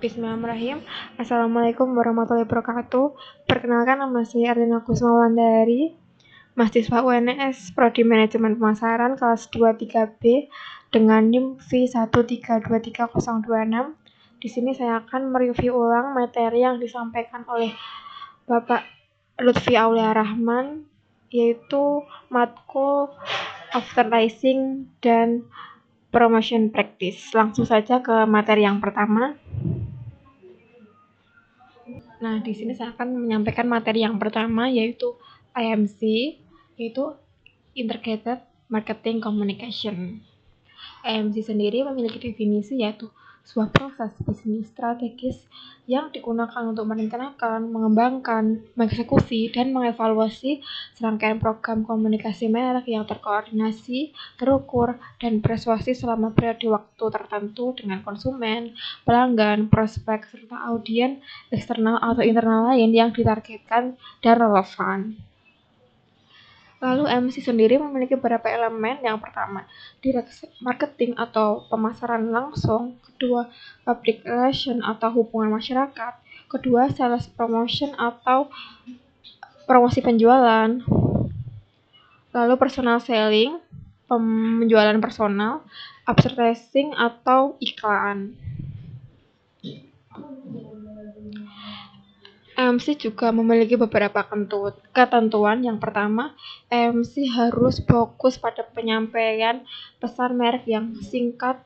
Bismillahirrahmanirrahim. Assalamualaikum warahmatullahi wabarakatuh. Perkenalkan, nama saya Ardina Kusma Wulandari, mahasiswa UNS Prodi Manajemen Pemasaran kelas 23B dengan NIM V1323026. Di sini saya akan mereview ulang materi yang disampaikan oleh Bapak Lutfi Aulia Rahman, yaitu matkul advertising dan promotion practice. Langsung saja ke materi yang pertama. Nah, di sini saya akan menyampaikan materi yang pertama, yaitu IMC, yaitu Integrated Marketing Communication. IMC sendiri memiliki definisi, yaitu sebuah proses bisnis strategis yang digunakan untuk merencanakan, mengembangkan, mengeksekusi, dan mengevaluasi serangkaian program komunikasi merek yang terkoordinasi, terukur, dan persuasif selama periode waktu tertentu dengan konsumen, pelanggan, prospek, serta audien eksternal atau internal lain yang ditargetkan dan relevan. Lalu MC sendiri memiliki beberapa elemen. Yang pertama, direct marketing atau pemasaran langsung. Kedua, public relation atau hubungan masyarakat. Kedua, sales promotion atau promosi penjualan. Lalu personal selling, penjualan personal, advertising atau iklan. MC juga memiliki beberapa ketentuan. Yang pertama, MC harus fokus pada penyampaian pesan merek yang singkat,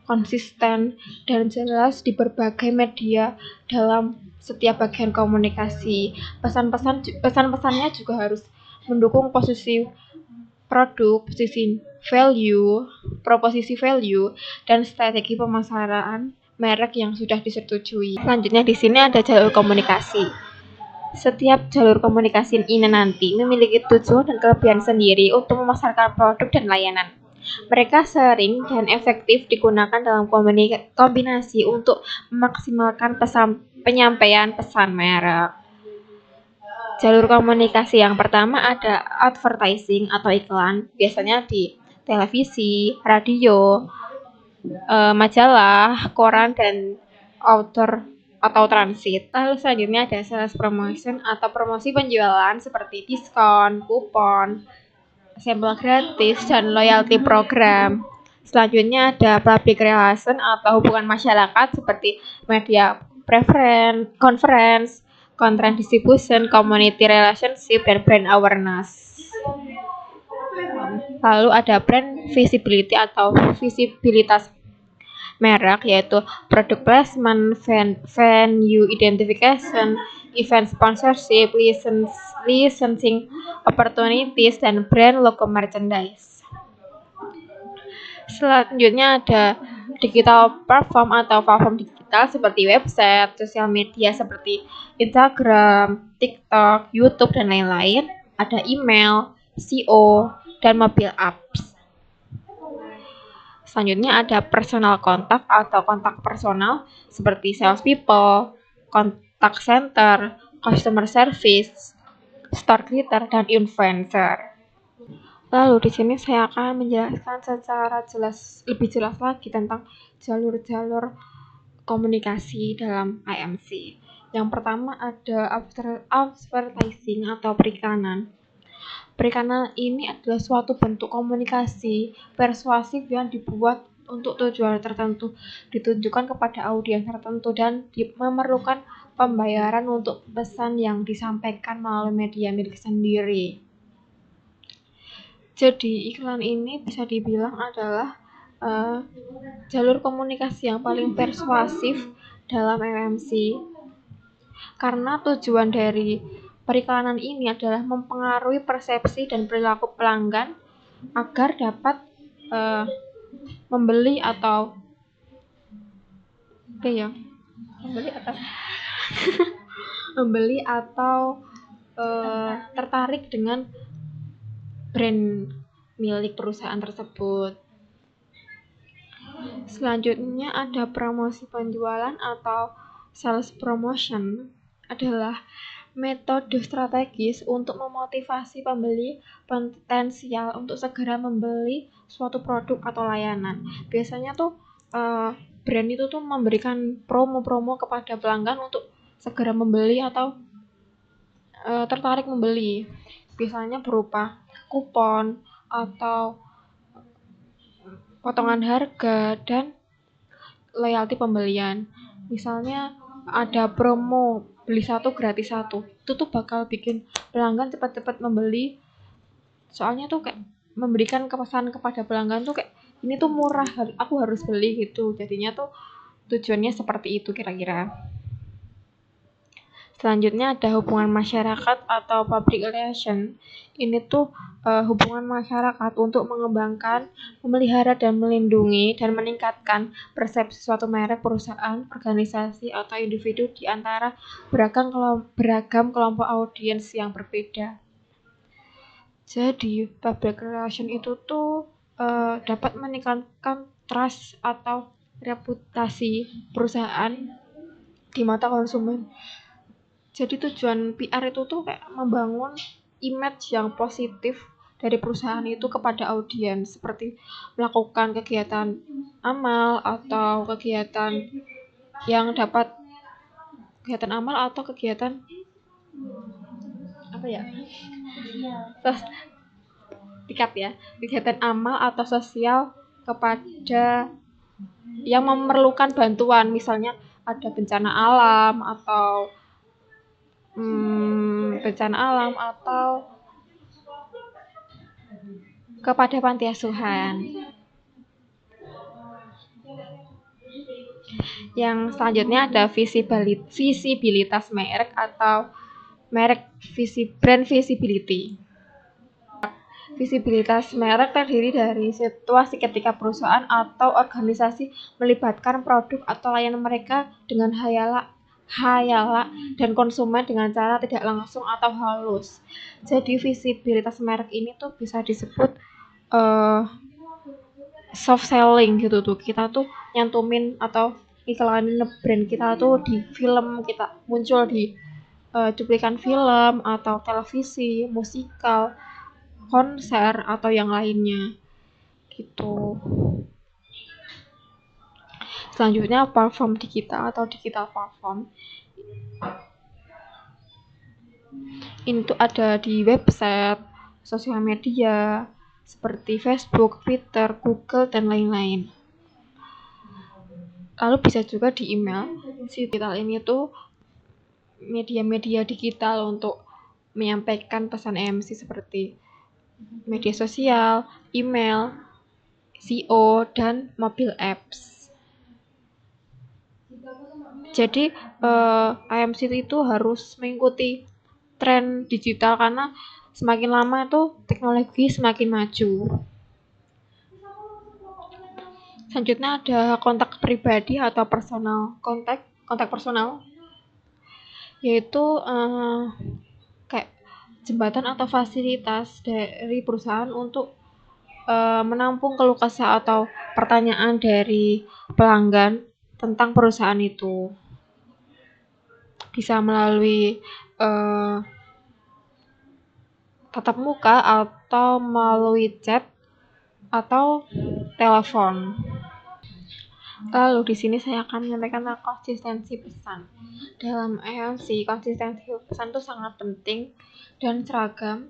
konsisten, dan jelas di berbagai media dalam setiap bagian komunikasi. Pesan-pesannya juga harus mendukung posisi produk, proposisi value, dan strategi pemasaran merek yang sudah disetujui. Selanjutnya di sini ada jalur komunikasi. Setiap jalur komunikasi ini nanti memiliki tujuan dan kelebihan sendiri untuk memasarkan produk dan layanan. Mereka sering dan efektif digunakan dalam kombinasi untuk memaksimalkan penyampaian pesan merek. Jalur komunikasi yang pertama ada advertising atau iklan, biasanya di televisi, radio, majalah, koran, dan outdoor atau transit. Lalu selanjutnya ada sales promotion atau promosi penjualan seperti diskon, kupon, sampel gratis, dan loyalty program. Selanjutnya ada public relation atau hubungan masyarakat seperti media conference, content distribution, community relationship, dan brand awareness. Lalu ada brand visibility atau visibilitas merek, yaitu product placement, venue identification, event sponsorship, licensing opportunities, dan brand logo merchandise. Selanjutnya ada digital platform atau platform digital seperti website, sosial media seperti Instagram, TikTok, YouTube, dan lain-lain. Ada email, SEO, dan mobile apps. Selanjutnya ada personal contact atau kontak personal seperti salespeople, contact center, customer service, store greeter, dan influencer. Lalu di sini saya akan menjelaskan secara lebih jelas lagi tentang jalur-jalur komunikasi dalam IMC. Yang pertama ada advertising atau periklanan. Periklanan ini adalah suatu bentuk komunikasi persuasif yang dibuat untuk tujuan tertentu, ditunjukkan kepada audiens tertentu, dan memerlukan pembayaran untuk pesan yang disampaikan melalui media milik sendiri. Jadi iklan ini bisa dibilang adalah jalur komunikasi yang paling persuasif dalam IMC, karena tujuan dari periklanan ini adalah mempengaruhi persepsi dan perilaku pelanggan agar dapat membeli atau tertarik dengan brand milik perusahaan tersebut. Selanjutnya ada promosi penjualan atau sales promotion, adalah metode strategis untuk memotivasi pembeli potensial untuk segera membeli suatu produk atau layanan. Biasanya tuh brand itu tuh memberikan promo-promo kepada pelanggan untuk segera membeli atau tertarik membeli. Biasanya berupa kupon atau potongan harga dan loyalty pembelian. Misalnya ada promo beli satu gratis satu, itu tuh bakal bikin pelanggan cepat-cepat membeli. Soalnya tuh kayak memberikan kepesan kepada pelanggan tuh kayak ini tuh murah, aku harus beli gitu. Jadinya tuh tujuannya seperti itu kira-kira. Selanjutnya ada hubungan masyarakat atau public relation. Ini tuh hubungan masyarakat untuk mengembangkan, memelihara dan melindungi dan meningkatkan persepsi suatu merek, perusahaan, organisasi atau individu di antara beragam kelompok audiens yang berbeda. Jadi public relation itu tuh dapat meningkatkan trust atau reputasi perusahaan di mata konsumen. Jadi tujuan PR itu tuh kayak membangun image yang positif dari perusahaan itu kepada audiens, seperti melakukan kegiatan amal atau kegiatan yang dapat kegiatan amal atau kegiatan apa ya? Kegiatan amal atau sosial kepada yang memerlukan bantuan, misalnya ada bencana alam atau kepada panti asuhan. Yang selanjutnya ada visibilitas merek atau brand visibility. Visibilitas merek terdiri dari situasi ketika perusahaan atau organisasi melibatkan produk atau layanan mereka dengan hayala dan konsumen dengan cara tidak langsung atau halus. Jadi visibilitas merek ini tuh bisa disebut soft selling gitu tuh. Kita tuh nyantumin atau iklanin brand kita tuh di film, kita muncul di cuplikan film atau televisi, musikal, konser atau yang lainnya gitu. Selanjutnya platform digital atau digital platform. Ini tuh ada di website, sosial media seperti Facebook, Twitter, Google dan lain-lain. Lalu bisa juga di email. Digital ini tuh media-media digital untuk menyampaikan pesan MC seperti media sosial, email, SEO, dan mobile apps. Jadi AMC itu harus mengikuti tren digital karena semakin lama itu teknologi semakin maju. Selanjutnya ada kontak pribadi atau kontak personal, yaitu kayak jembatan atau fasilitas dari perusahaan untuk menampung keluh kesah atau pertanyaan dari pelanggan tentang perusahaan itu. Bisa melalui tatap muka atau melalui chat atau telepon. Lalu di sini saya akan menyampaikan tentang konsistensi pesan. Dalam AMC, konsistensi pesan itu sangat penting dan seragam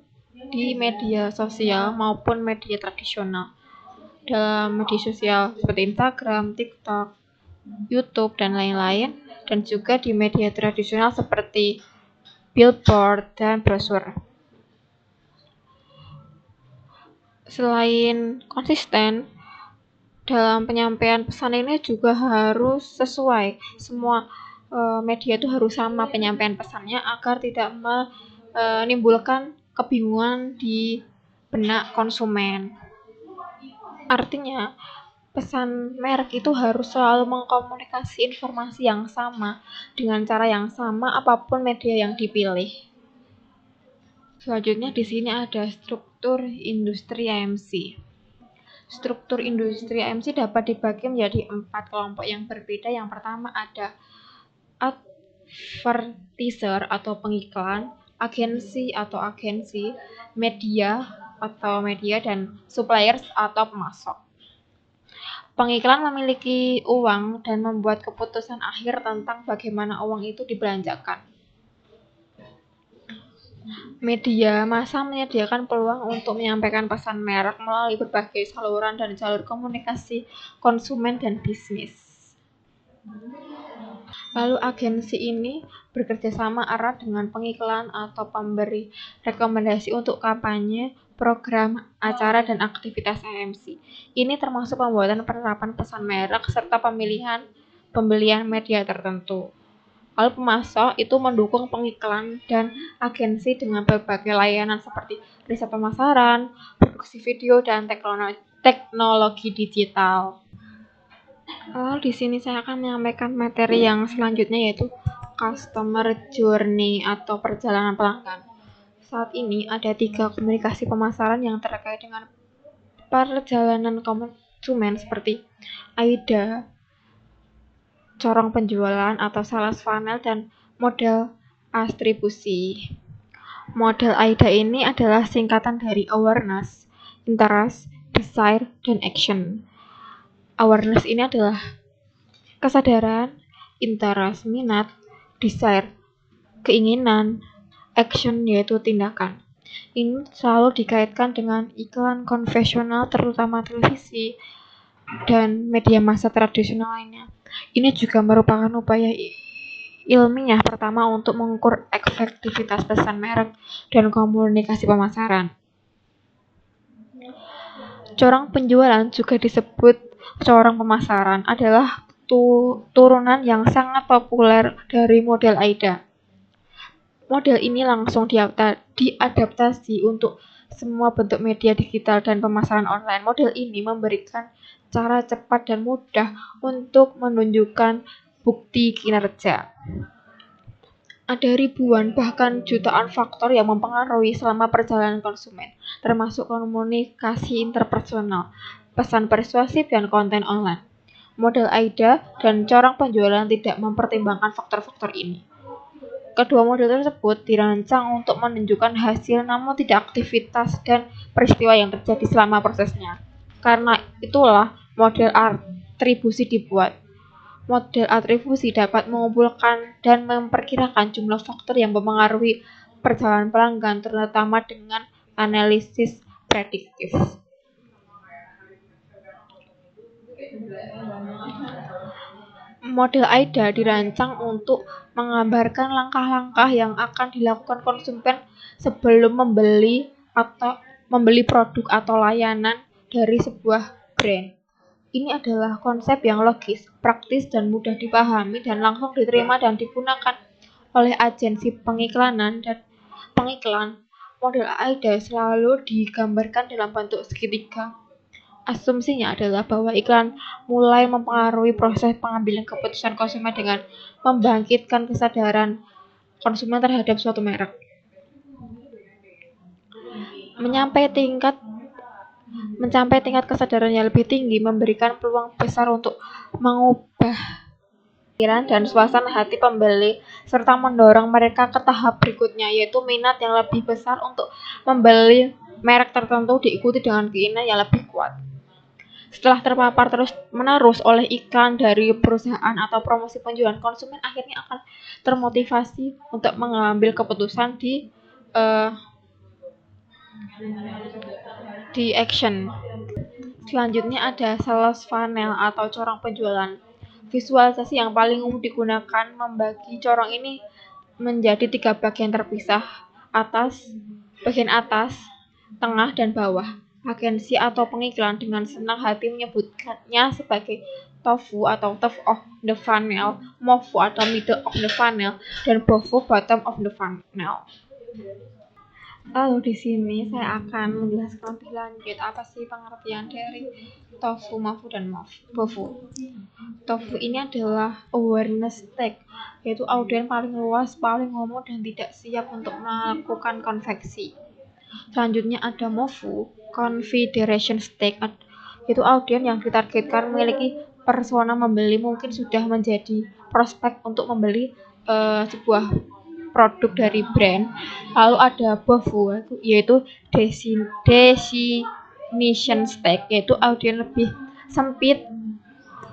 di media sosial maupun media tradisional. Dalam media sosial seperti Instagram, TikTok, YouTube, dan lain-lain, dan juga di media tradisional seperti billboard dan brosur. Selain konsisten, dalam penyampaian pesan ini juga harus sesuai. Semua media itu harus sama penyampaian pesannya agar tidak menimbulkan kebingungan di benak konsumen. Artinya, pesan merek itu harus selalu mengkomunikasi informasi yang sama dengan cara yang sama apapun media yang dipilih. Selanjutnya di sini ada struktur industri AMC. Struktur industri AMC dapat dibagi menjadi 4 kelompok yang berbeda. Yang pertama ada advertiser atau pengiklan, agensi, media, dan suppliers atau pemasok. Pengiklan memiliki uang dan membuat keputusan akhir tentang bagaimana uang itu dibelanjakan. Media massa menyediakan peluang untuk menyampaikan pesan merek melalui berbagai saluran dan jalur komunikasi konsumen dan bisnis. Lalu agensi ini bekerja sama erat dengan pengiklan atau pemberi rekomendasi untuk kampanye, program, acara, dan aktivitas AMC. Ini termasuk pembuatan penerapan pesan merek serta pembelian media tertentu. Lalu pemasok itu mendukung pengiklan dan agensi dengan berbagai layanan seperti riset pemasaran, produksi video, dan teknologi digital. Lalu di sini saya akan menyampaikan materi yang selanjutnya, yaitu customer journey atau perjalanan pelanggan. Saat ini ada 3 komunikasi pemasaran yang terkait dengan perjalanan konsumen seperti AIDA, corong penjualan atau sales funnel, dan model atribusi. Model AIDA ini adalah singkatan dari awareness, interest, desire, dan action. Awareness ini adalah kesadaran, interest, minat, desire, keinginan, action yaitu tindakan. Ini selalu dikaitkan dengan iklan konvensional terutama televisi dan media massa tradisional lainnya. Ini juga merupakan upaya ilmiah pertama untuk mengukur efektivitas pesan merek dan komunikasi pemasaran. Corong penjualan juga disebut corong pemasaran adalah turunan yang sangat populer dari model AIDA. Model ini langsung diadaptasi untuk semua bentuk media digital dan pemasaran online. Model ini memberikan cara cepat dan mudah untuk menunjukkan bukti kinerja. Ada ribuan bahkan jutaan faktor yang mempengaruhi selama perjalanan konsumen, termasuk komunikasi interpersonal, pesan persuasif, dan konten online. Model AIDA dan corong penjualan tidak mempertimbangkan faktor-faktor ini. Kedua model tersebut dirancang untuk menunjukkan hasil namun tidak aktivitas dan peristiwa yang terjadi selama prosesnya. Karena itulah model atribusi dibuat. Model atribusi dapat mengumpulkan dan memperkirakan jumlah faktor yang mempengaruhi perjalanan pelanggan, terutama dengan analisis prediktif. Model AIDA dirancang untuk menggambarkan langkah-langkah yang akan dilakukan konsumen sebelum membeli produk atau layanan dari sebuah brand. Ini adalah konsep yang logis, praktis, dan mudah dipahami dan langsung diterima dan digunakan oleh agensi pengiklanan dan pengiklan. Model AIDA selalu digambarkan dalam bentuk segitiga. Asumsinya adalah bahwa iklan mulai mempengaruhi proses pengambilan keputusan konsumen dengan membangkitkan kesadaran konsumen terhadap suatu merek. Mencapai tingkat kesadaran yang lebih tinggi memberikan peluang besar untuk mengubah pikiran dan suasana hati pembeli serta mendorong mereka ke tahap berikutnya, yaitu minat yang lebih besar untuk membeli merek tertentu diikuti dengan keinginan yang lebih kuat. Setelah terpapar terus-menerus oleh iklan dari perusahaan atau promosi penjualan, konsumen akhirnya akan termotivasi untuk mengambil keputusan di action. Selanjutnya ada sales funnel atau corong penjualan. Visualisasi yang paling umum digunakan membagi corong ini menjadi 3 bagian terpisah, bagian atas, tengah, dan bawah. Agensi atau pengiklan dengan senang hati menyebutkannya sebagai tofu atau top of the funnel, mofu atau middle of the funnel, dan bofu bottom of the funnel. Lalu di sini saya akan menjelaskan lebih lanjut apa sih pengertian dari tofu, mofu, dan bofu. Tofu ini adalah awareness stage, yaitu audiens paling luas, paling umum, dan tidak siap untuk melakukan konveksi. Selanjutnya ada mofu, consideration stage, yaitu audiens yang ditargetkan memiliki persona membeli, mungkin sudah menjadi prospek untuk membeli sebuah produk dari brand. Lalu ada bofu, yaitu destination stage, yaitu audiens lebih sempit,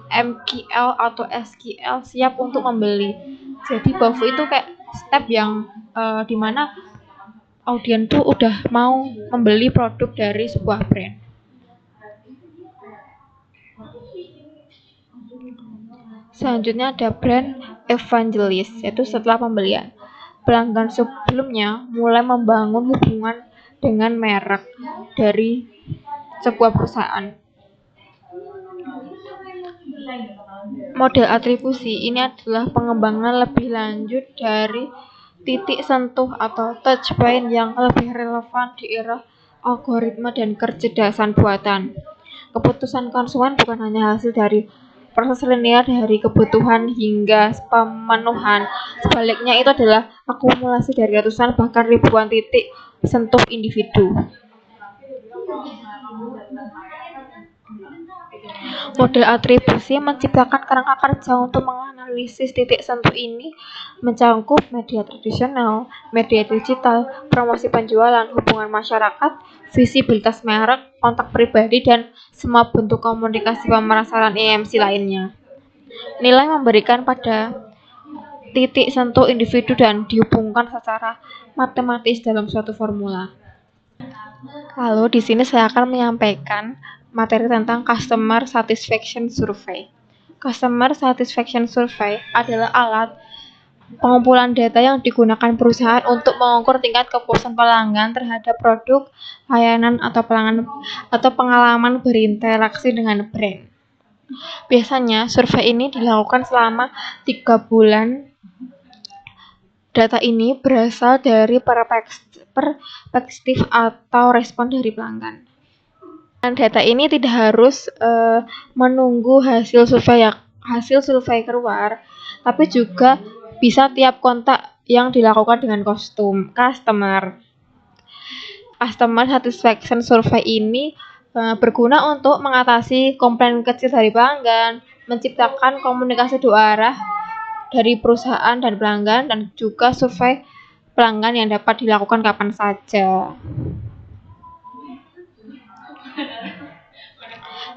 MQL atau SQL siap untuk membeli. Jadi BOFO itu kayak step yang dimana audiens tuh udah mau membeli produk dari sebuah brand. Selanjutnya ada brand evangelist, yaitu setelah pembelian. Pelanggan sebelumnya mulai membangun hubungan dengan merek dari sebuah perusahaan. Model atribusi ini adalah pengembangan lebih lanjut dari titik sentuh atau touch point yang lebih relevan di era algoritma dan kecerdasan buatan. Keputusan konsumen bukan hanya hasil dari proses linear dari kebutuhan hingga pemenuhan. Sebaliknya itu adalah akumulasi dari ratusan bahkan ribuan titik sentuh individu. Model atribusi menciptakan kerangka kerja untuk menganalisis titik sentuh ini, mencakup media tradisional, media digital, promosi penjualan, hubungan masyarakat, visibilitas merek, kontak pribadi, dan semua bentuk komunikasi pemasaran EMC lainnya. Nilai memberikan pada titik sentuh individu dan dihubungkan secara matematis dalam suatu formula. Lalu di sini saya akan menyampaikan materi tentang Customer Satisfaction Survey. Customer Satisfaction Survey adalah alat pengumpulan data yang digunakan perusahaan untuk mengukur tingkat kepuasan pelanggan terhadap produk, layanan, atau pengalaman berinteraksi dengan brand. Biasanya survei ini dilakukan selama 3 bulan. Data ini berasal dari perspektif atau respon dari pelanggan. Dan data ini tidak harus menunggu hasil survei keluar, tapi juga bisa tiap kontak yang dilakukan dengan customer. Customer Satisfaction Survey ini berguna untuk mengatasi komplain kecil dari pelanggan, menciptakan komunikasi dua arah dari perusahaan dan pelanggan, dan juga survei pelanggan yang dapat dilakukan kapan saja.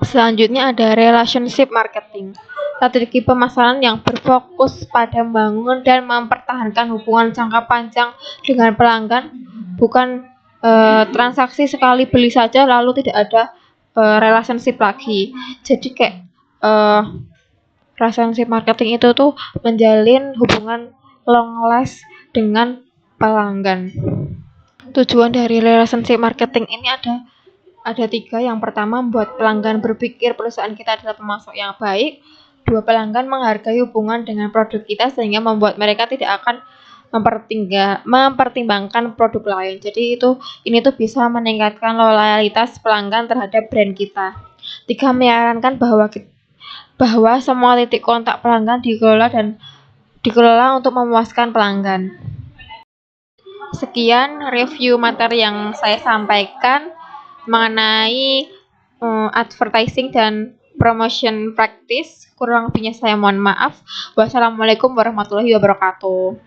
Selanjutnya ada relationship marketing, strategi pemasaran yang berfokus pada membangun dan mempertahankan hubungan jangka panjang dengan pelanggan, bukan transaksi sekali beli saja lalu tidak ada relationship lagi. Jadi kayak relationship marketing itu tuh menjalin hubungan long last dengan pelanggan. Tujuan dari relationship marketing ini ada 3. Yang pertama, membuat pelanggan berpikir perusahaan kita adalah pemasok yang baik. 2, pelanggan menghargai hubungan dengan produk kita sehingga membuat mereka tidak akan mempertimbangkan produk lain. Jadi ini tuh bisa meningkatkan loyalitas pelanggan terhadap brand kita. 3, menyarankan bahwa semua titik kontak pelanggan dikelola untuk memuaskan pelanggan. Sekian review materi yang saya sampaikan mengenai advertising dan promotion practice. Kurang lebihnya saya mohon maaf. Wassalamualaikum warahmatullahi wabarakatuh.